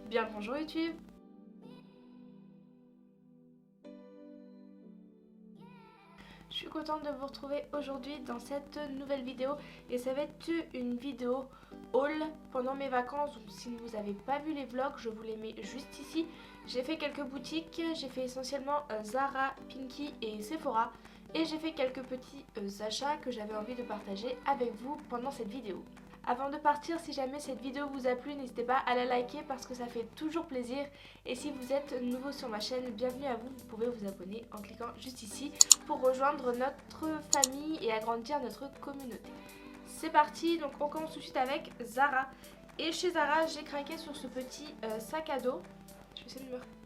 Bien le bonjour YouTube. Je suis contente de vous retrouver aujourd'hui dans cette nouvelle vidéo et ça va être une vidéo haul pendant mes vacances. Donc si vous n'avez pas vu les vlogs, je vous les mets juste ici. J'ai fait quelques boutiques, j'ai fait essentiellement Zara, Pinky et Sephora et j'ai fait quelques petits achats que j'avais envie de partager avec vous pendant cette vidéo. Avant de partir, si jamais cette vidéo vous a plu, n'hésitez pas à la liker parce que ça fait toujours plaisir. Et si vous êtes nouveau sur ma chaîne, bienvenue à vous. Vous pouvez vous abonner en cliquant juste ici pour rejoindre notre famille et agrandir notre communauté. C'est parti, donc on commence tout de suite avec Zara. Et chez Zara, j'ai craqué sur ce petit sac à dos.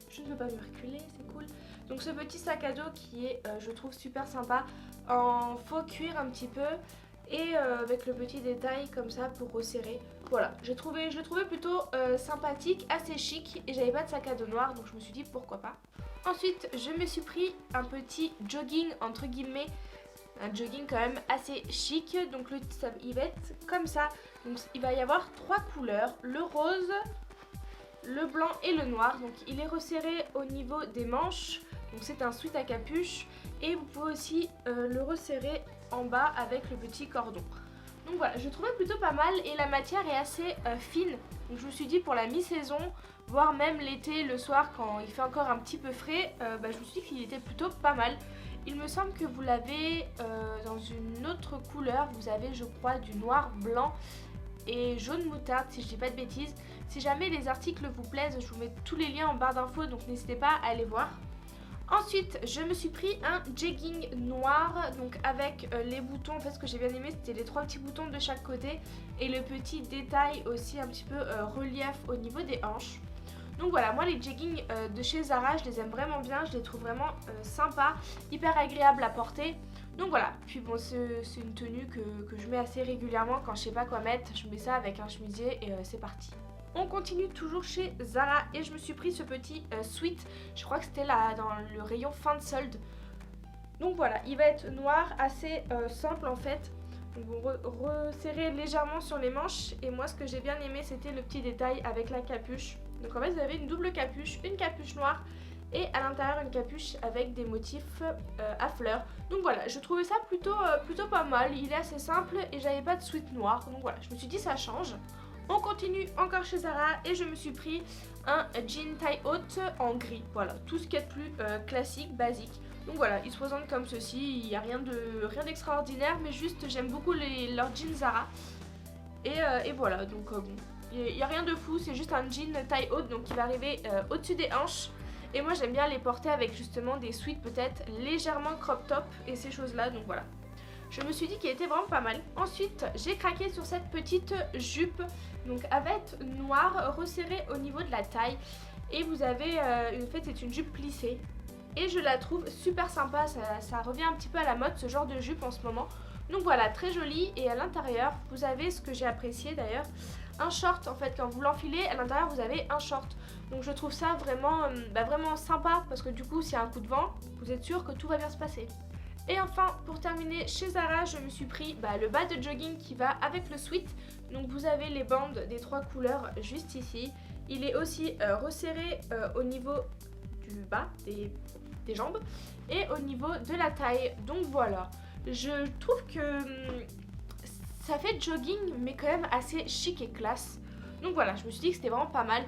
Je ne veux pas me reculer, c'est cool. Donc ce petit sac à dos qui est, je trouve, super sympa, en faux cuir un petit peu. Et avec le petit détail comme ça pour resserrer. Voilà, je le trouvais plutôt sympathique, assez chic. Et j'avais pas de sac à dos noir, donc je me suis dit pourquoi pas. Ensuite, je me suis pris un petit jogging entre guillemets. Un jogging quand même assez chic. Donc il va être comme ça. Donc il va y avoir trois couleurs, le rose, le blanc et le noir. Donc il est resserré au niveau des manches. Donc c'est un sweat à capuche. Et vous pouvez aussi le resserrer en bas avec le petit cordon. Donc voilà, je trouvais plutôt pas mal et la matière est assez fine. Donc je me suis dit pour la mi-saison, voire même l'été, le soir quand il fait encore un petit peu frais, je me suis dit qu'il était plutôt pas mal. Il me semble que vous l'avez dans une autre couleur, vous avez je crois du noir, blanc et jaune moutarde si je dis pas de bêtises. Si jamais les articles vous plaisent, je vous mets tous les liens en barre d'infos, donc n'hésitez pas à aller voir. Ensuite, je me suis pris un jegging noir, donc avec les boutons. En fait, ce que j'ai bien aimé, c'était les trois petits boutons de chaque côté et le petit détail aussi un petit peu relief au niveau des hanches. Donc voilà, moi les jeggings de chez Zara, je les aime vraiment bien, je les trouve vraiment sympas, hyper agréables à porter. Donc voilà, puis bon, c'est une tenue que je mets assez régulièrement quand je sais pas quoi mettre. Je mets ça avec un chemisier et c'est parti. On continue toujours chez Zara et je me suis pris ce petit sweat, je crois que c'était là dans le rayon fin de solde. Donc voilà, il va être noir, assez simple en fait. Donc vous resserrez légèrement sur les manches et moi ce que j'ai bien aimé c'était le petit détail avec la capuche. Donc en fait vous avez une double capuche, une capuche noire et à l'intérieur une capuche avec des motifs à fleurs. Donc voilà, je trouvais ça plutôt pas mal, il est assez simple et j'avais pas de sweat noir. Donc voilà, je me suis dit ça change. On continue encore chez Zara et je me suis pris un jean taille haute en gris. Voilà, tout ce qu'il y a de plus classique, basique. Donc voilà, il se présente comme ceci, il n'y a rien d'extraordinaire, mais juste j'aime beaucoup leurs jeans Zara. Et voilà, donc bon, il n'y a rien de fou, c'est juste un jean taille haute, donc il va arriver au-dessus des hanches. Et moi j'aime bien les porter avec justement des sweats peut-être légèrement crop top et ces choses là, donc voilà. Je me suis dit qu'il était vraiment pas mal. Ensuite, j'ai craqué sur cette petite jupe, donc avec noir resserré au niveau de la taille. Et vous avez, en fait, c'est une jupe plissée. Et je la trouve super sympa, ça revient un petit peu à la mode ce genre de jupe en ce moment. Donc voilà, très jolie. Et à l'intérieur, vous avez ce que j'ai apprécié d'ailleurs, un short en fait. Quand vous l'enfilez, à l'intérieur vous avez un short. Donc je trouve ça vraiment, vraiment sympa parce que du coup, s'il y a un coup de vent, vous êtes sûr que tout va bien se passer. Et enfin, pour terminer, chez Zara, je me suis pris le bas de jogging qui va avec le sweat. Donc vous avez les bandes des trois couleurs juste ici. Il est aussi resserré au niveau du bas des jambes et au niveau de la taille. Donc voilà, je trouve que ça fait jogging mais quand même assez chic et classe. Donc voilà, je me suis dit que c'était vraiment pas mal.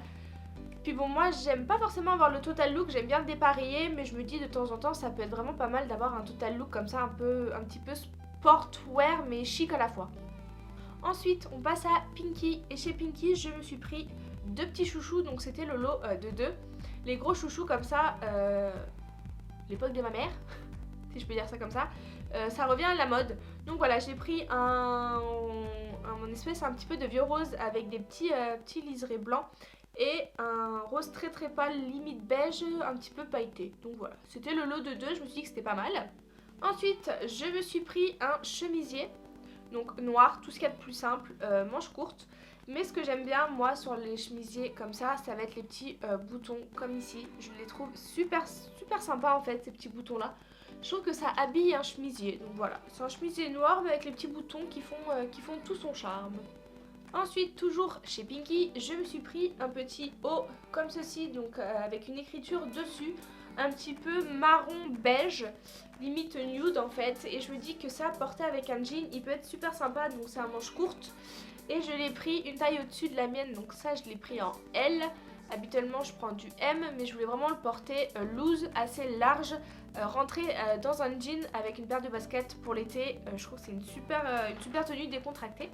Puis bon, moi j'aime pas forcément avoir le total look, j'aime bien le dépareiller, mais je me dis de temps en temps ça peut être vraiment pas mal d'avoir un total look comme ça un petit peu sportwear mais chic à la fois. Ensuite on passe à Pinky et chez Pinky je me suis pris deux petits chouchous, donc c'était le lot de deux. Les gros chouchous comme ça, l'époque de ma mère, si je peux dire ça comme ça, ça revient à la mode. Donc voilà, j'ai pris un espèce un petit peu de vieux rose avec des petits liserés blancs. Et un rose très pâle, limite beige, un petit peu pailleté. Donc voilà, c'était le lot de deux, je me suis dit que c'était pas mal. Ensuite, je me suis pris un chemisier, donc noir, tout ce qu'il y a de plus simple, manches courtes. Mais ce que j'aime bien, moi, sur les chemisiers comme ça va être les petits boutons, comme ici. Je les trouve super sympas en fait, ces petits boutons-là. Je trouve que ça habille un chemisier, donc voilà. C'est un chemisier noir, mais avec les petits boutons qui font tout son charme. Ensuite, toujours chez Pinky, je me suis pris un petit haut comme ceci, donc avec une écriture dessus, un petit peu marron beige, limite nude en fait. Et je me dis que ça, porté avec un jean, il peut être super sympa, donc c'est un manche courte. Et je l'ai pris une taille au-dessus de la mienne, donc ça je l'ai pris en L. Habituellement je prends du M, mais je voulais vraiment le porter loose, assez large, rentrer dans un jean avec une paire de baskets pour l'été. Je trouve que c'est une super tenue décontractée.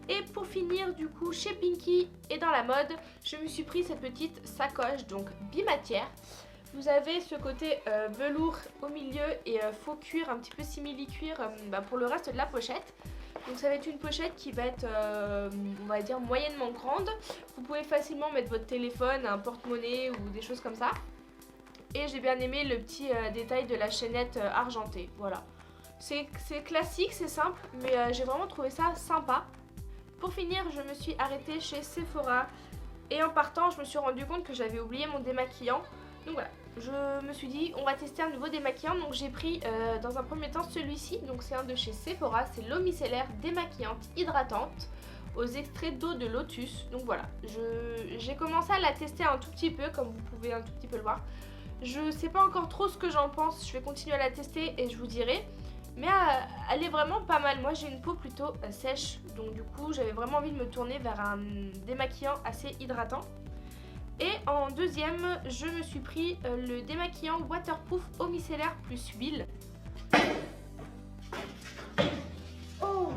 Et pour finir, du coup, chez Pinky et dans la mode, je me suis pris cette petite sacoche, donc bimatière. Vous avez ce côté velours au milieu et faux cuir, un petit peu simili-cuir pour le reste de la pochette. Donc ça va être une pochette qui va être, on va dire, moyennement grande. Vous pouvez facilement mettre votre téléphone, un porte-monnaie ou des choses comme ça. Et j'ai bien aimé le petit détail de la chaînette argentée, voilà. C'est classique, c'est simple, mais j'ai vraiment trouvé ça sympa. Pour finir, je me suis arrêtée chez Sephora et en partant, je me suis rendu compte que j'avais oublié mon démaquillant. Donc voilà, je me suis dit, on va tester un nouveau démaquillant. Donc j'ai pris dans un premier temps celui-ci. Donc c'est un de chez Sephora, c'est l'eau micellaire démaquillante hydratante aux extraits d'eau de lotus. Donc voilà, j'ai commencé à la tester un tout petit peu, comme vous pouvez un tout petit peu le voir. Je sais pas encore trop ce que j'en pense, je vais continuer à la tester et je vous dirai. Mais elle est vraiment pas mal. Moi j'ai une peau plutôt sèche, donc du coup j'avais vraiment envie de me tourner vers un démaquillant assez hydratant. Et en deuxième, je me suis pris le démaquillant waterproof eau micellaire plus huile. Oh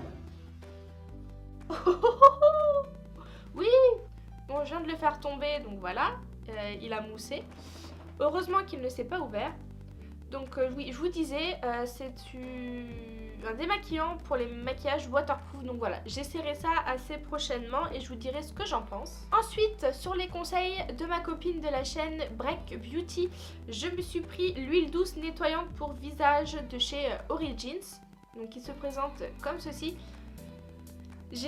oui. Bon, je viens de le faire tomber, donc voilà, il a moussé. Heureusement qu'il ne s'est pas ouvert. Donc oui, je vous disais, c'est un démaquillant pour les maquillages waterproof. Donc voilà, j'essaierai ça assez prochainement et je vous dirai ce que j'en pense. Ensuite, sur les conseils de ma copine de la chaîne Break Beauty, je me suis pris l'huile douce nettoyante pour visage de chez Origins. Donc qui se présente comme ceci. Je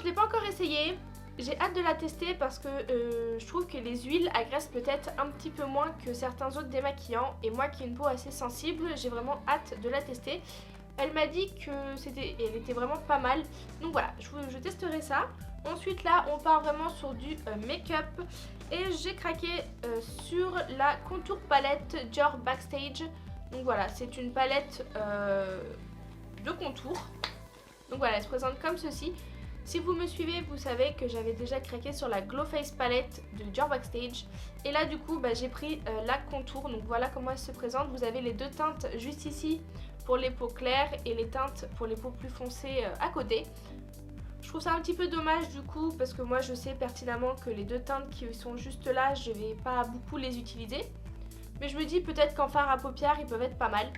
l'ai pas encore essayé. J'ai hâte de la tester parce que je trouve que les huiles agressent peut-être un petit peu moins que certains autres démaquillants. Et moi qui ai une peau assez sensible, j'ai vraiment hâte de la tester. Elle m'a dit elle était vraiment pas mal. Donc voilà, je testerai ça. Ensuite là, on part vraiment sur du make-up. Et j'ai craqué sur la contour palette Dior Backstage. Donc voilà, c'est une palette de contour. Donc voilà, elle se présente comme ceci. Si vous me suivez, vous savez que j'avais déjà craqué sur la Glow Face palette de Dior Backstage. Et là du coup, j'ai pris la contour. Donc voilà comment elle se présente. Vous avez les deux teintes juste ici pour les peaux claires et les teintes pour les peaux plus foncées à côté. Je trouve ça un petit peu dommage du coup parce que moi je sais pertinemment que les deux teintes qui sont juste là, je vais pas beaucoup les utiliser. Mais je me dis peut-être qu'en fard à paupières, ils peuvent être pas mal.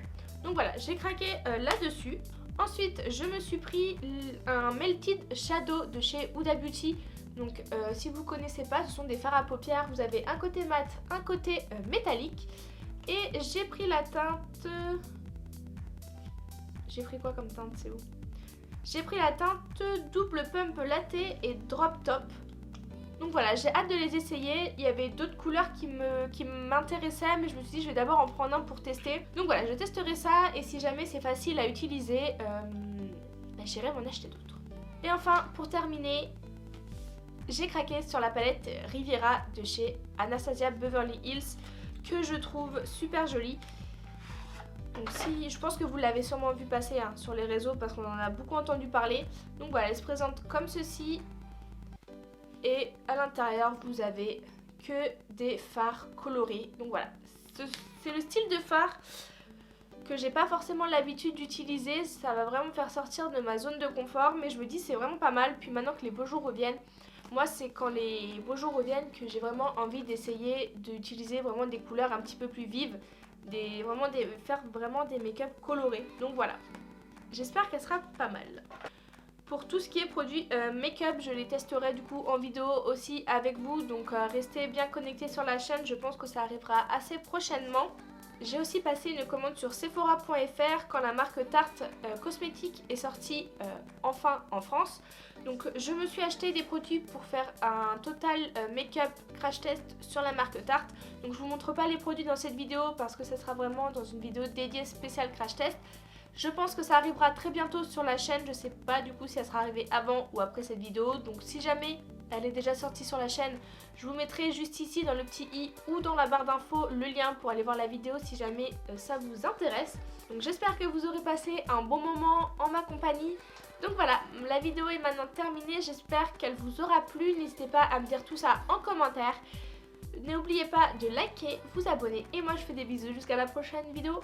Donc voilà, j'ai craqué là-dessus. Ensuite, je me suis pris un Melted Shadow de chez Huda Beauty. Donc, si vous ne connaissez pas, ce sont des fards à paupières. Vous avez un côté mat, un côté métallique. Et j'ai pris la teinte... J'ai pris quoi comme teinte? C'est où? J'ai pris la teinte Double Pump Latte et Drop Top. Donc voilà, j'ai hâte de les essayer. Il y avait d'autres couleurs qui m'intéressaient, mais je me suis dit je vais d'abord en prendre un pour tester. Donc voilà, je testerai ça et si jamais c'est facile à utiliser, j'irai m'en acheter d'autres. Et enfin, pour terminer, j'ai craqué sur la palette Riviera de chez Anastasia Beverly Hills que je trouve super jolie. Donc je pense que vous l'avez sûrement vu passer sur les réseaux parce qu'on en a beaucoup entendu parler. Donc voilà, elle se présente comme ceci. Et à l'intérieur, vous avez que des fards colorés. Donc voilà, c'est le style de fard que j'ai pas forcément l'habitude d'utiliser. Ça va vraiment me faire sortir de ma zone de confort. Mais je me dis c'est vraiment pas mal. Puis maintenant que les beaux jours reviennent, moi c'est quand les beaux jours reviennent que j'ai vraiment envie d'essayer d'utiliser vraiment des couleurs un petit peu plus vives. Faire vraiment des make-up colorés. Donc voilà, j'espère qu'elle sera pas mal. Pour tout ce qui est produits make-up, je les testerai du coup en vidéo aussi avec vous. Donc restez bien connectés sur la chaîne, je pense que ça arrivera assez prochainement. J'ai aussi passé une commande sur Sephora.fr quand la marque Tarte Cosmétique est sortie enfin en France. Donc je me suis acheté des produits pour faire un total make-up crash test sur la marque Tarte. Donc je vous montre pas les produits dans cette vidéo parce que ça sera vraiment dans une vidéo dédiée spéciale crash test. Je pense que ça arrivera très bientôt sur la chaîne, je sais pas du coup si elle sera arrivée avant ou après cette vidéo. Donc si jamais elle est déjà sortie sur la chaîne, je vous mettrai juste ici dans le petit i ou dans la barre d'infos le lien pour aller voir la vidéo si jamais ça vous intéresse. Donc j'espère que vous aurez passé un bon moment en ma compagnie. Donc voilà, la vidéo est maintenant terminée, j'espère qu'elle vous aura plu. N'hésitez pas à me dire tout ça en commentaire. N'oubliez pas de liker, vous abonner et moi je fais des bisous jusqu'à la prochaine vidéo.